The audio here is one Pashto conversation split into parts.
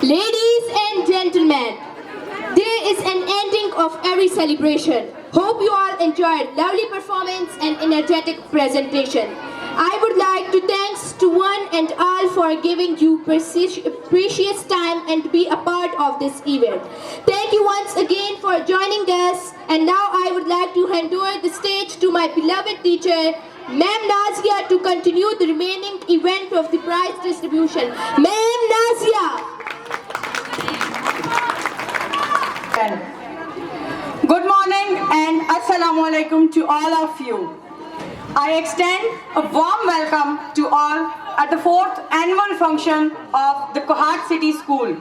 Ladies and gentlemen, there is an ending of every celebration. Hope you all enjoyed lovely performance and energetic presentation. I would like to thanks to one and all for giving you precious time and be a part of this event. Thank you once again for joining us, and now I would like to hand over the stage to my beloved teacher, Ma'am Nazia, to continue the remaining event of the prize distribution. Ma'am Nazia. Good morning and Assalamu alaikum to all of you. I extend a warm welcome to all at the 4th annual function of the Kohat City School.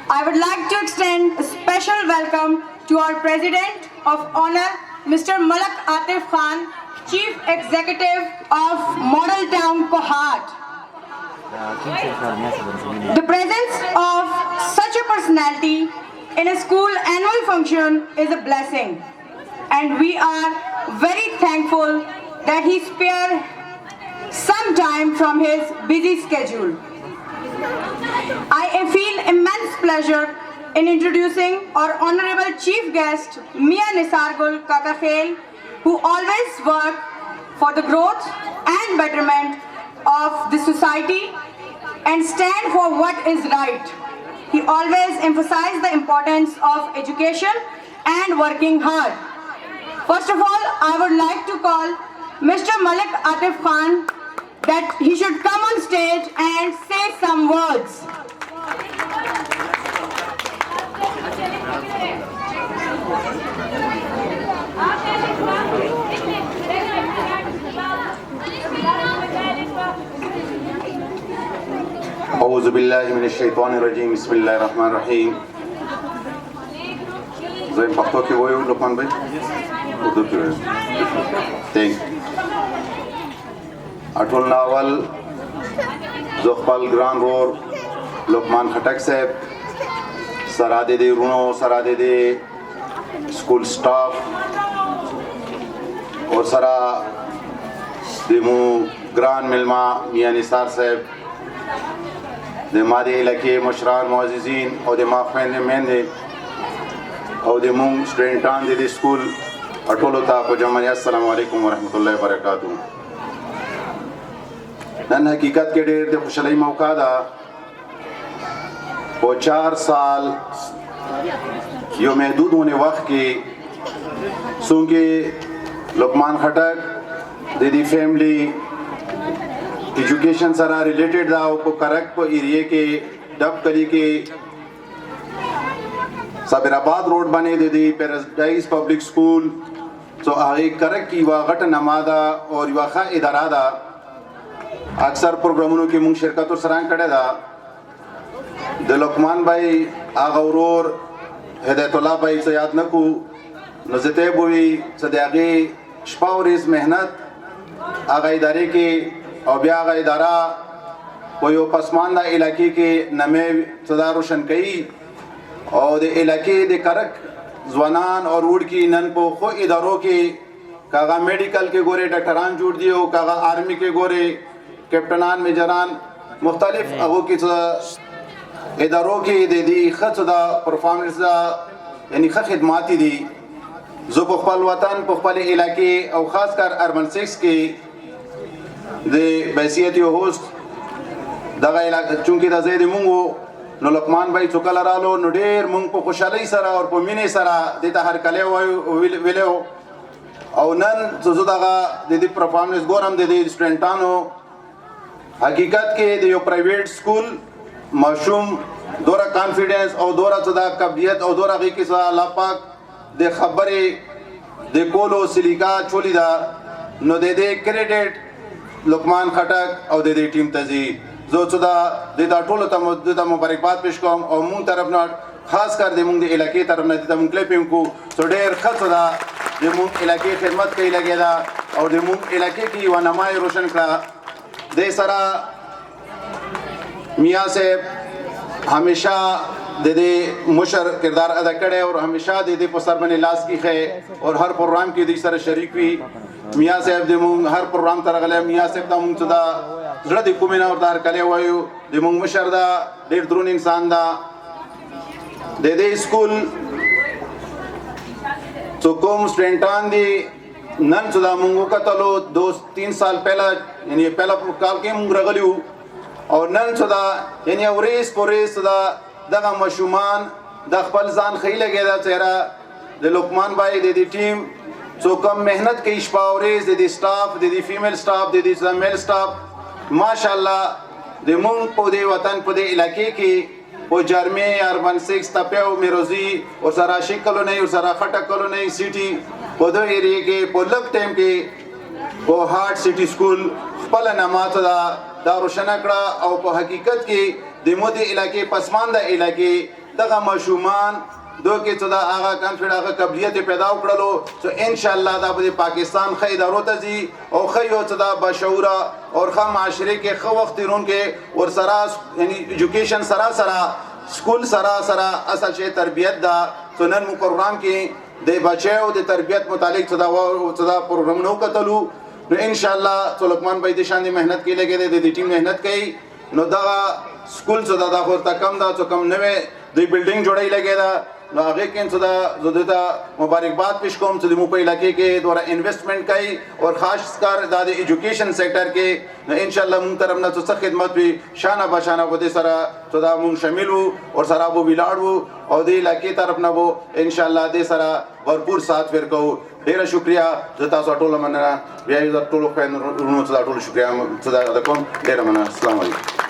I would like to extend a special welcome to our President of Honor, Mr. Malak Atif Khan, Chief Executive of Model Town Kohat. The presence of such a personality in a school annual function is a blessing, and we are very thankful that he spared some time from his busy schedule. I feel immense pleasure in introducing our honorable chief guest, Mia Nisargul Kakakhel, who always work for the growth and betterment of the society and stand for what is right. He always emphasized the importance of education and working hard. First of all, I would like to call Mr. Malak Atif Khan that he should come on stage and say some words. أعوذ بالله من الشيطان الرجيم بسم الله الرحمن الرحيم زين پختو کې وایو لقمان بھائی اردو کې وایو تھینک اټول ناول زه خپل ګران رور لقمان خټک صاحب سره د دې رونو سره د دې سکول سټاف او سره د مو ګران ملما میاں نثار صاحب د ماده علاقې مشران معززین او د ما خويندې میندې او د مونږ سټوډنټان د سکول اټولو ته په جمع السلام علیکم ورحمت الله وبرکاتہ. نن حقیقت کې ډېر د خوشحالۍ موقع ده. په 4 سال یو محدود ہونے وخت کې څنګه لقمان خټک د دې فیملی ایجوکیشن سره ریلیټډ دا او په کرک په ایریا کې ډب کلی کې صابر آباد روډ باندې د دې پیراډایز پبلک سکول سو هغه کرک کی واغټ نمادا او یوخه اداره دا اکثر پروګرامونو کې مونږ شرکت سره کړه دا د لقمان بھائی هغه ورور هدایت الله بھائی څه یاد نکو نو زته بوي صداغي شپاورز مهنت هغه ادارې کې او بیا هغه اداره په یو پسمانده علاقې کې نمې صدا روشن کړي او د علاقې د کرک ځوانان او روډ کې نن په خو ادارو کې کاغه میډیکل کې ګوره ډاکټران جوړ دي او کاغه آرمی کې ګوره کیپټنان میجران مختلف هغه کې ادارو کې د دې خڅ دا پرفارمنس دا یعنی خدمات دي زه په خپل وطن په خپل علاقې او خاص کر اربن 6 کې د بحثیت یو هوست دغه علاقه چونکې د زید مونږ نو لقمان بھائی څوکل رالو نو ډېر مونږ په خوشحالۍ سره او په مینې سره د ته هر کله ویلو او نن زه دغه د دې پرفارمنس ګورم د دې سټوډنټانو حقیقت کې د یو پرایویټ سکول ماشوم دورا کانفیډنس او دورا صدا قابلیت او دورا غي کې صدا الله پاک د خبرې د کولو سلیقه چولی دا نو د دې کریډټ لقمان خټک او د دې ټیم ته زی زه صدا د ټولو ته مبارکباد پېښ کوم او مون طرف نه خاص کر د مونږ د علاقې طرف نه د مونږ کلیپینګ کو سو ډېر ښه صدا د مونږ علاقې خدمت کوي لګیدا او د مونږ علاقې کې و نمای روشن کړه د سره میاں صاحب ہمیشہ د دې مشر کردار ادا کړی او همیشه د دې په سر باندې لاس کیښی او هر پروګرام کې دوی سره شریک وي میاں صاحب د مونږ هر پروګرام ته راغلی میاں صاحب ته مونږ ته دا زړه د کومې نه ورته هرکلی وایو د مونږ مشر دا ډېر درون انسان دا د دې سکول څو کوم سټوډنټان دي نن څه دا مونږ وکتلو 2-3 سال پهلا یعنی پهلا کال کې مونږ راغلی وو او نن څه دا یعنی ورېس پورېس دا دغه ماشومان د خپل ځان ښه لګی دا چهره د لقمان بھائی د دې ټیم څو کم محنت کوي شپه ورېز د دې سټاف د دې فیمیل سټاف د دې میل سټاف ماشاءالله د مونږ په دې وطن په دې علاقې کې او جرمه اربن 6 تپیو میروزی او سره شکلو نه او سره خټه کلو نه سیټي په دې ایریا کې په لک ټایم کې کوهات سټي سکول خپل نامات دا روشنه کړه او په حقیقت کې د مودي علاقې پسمانده علاقې دغه مشومان دوی ته دا هغه کانفیډ هغه قابلیت پیدا وکړلو چې ان شاء الله دا په پاکستان خې ادارو ته ځي او خې یو څه دا بشعور او ښه معاشره کې خو وخت تیرون کې ور سره یعنی ایجوکیشن سره سکول سره اصل شی تربیت دا سنن پروګرام کې د بچو د تربیت متعلق څه دا پروګرام نو کتلو نو ان شاء الله لقمان بھائی د شان محنت کې لګي د ټیم محنت کوي نو دا سکول څه دا خو تا کم دا څه کم نوې د بلډینګ جوړای لګي دا نو هغه کې څه دا زده مبارکباد پیش کوم چې مو په علاقې کې دوره انویسټمنټ کوي او خاص کر د ایجوکیشن سېکټر کې نو ان شاء الله مونږ طرف نه څه خدمت وي شانه بشانه بده سره څه دا مونږ شامل وو او سره ابو ویلاړو او د علاقې طرف نه وو ان شاء الله دې سره भरपूर साथ ورکو ډیره شکریا زه تاسو ټول مننه بیا یو ټول خو نو ټول شکریا زه دا کوم ډیره مننه السلام علیکم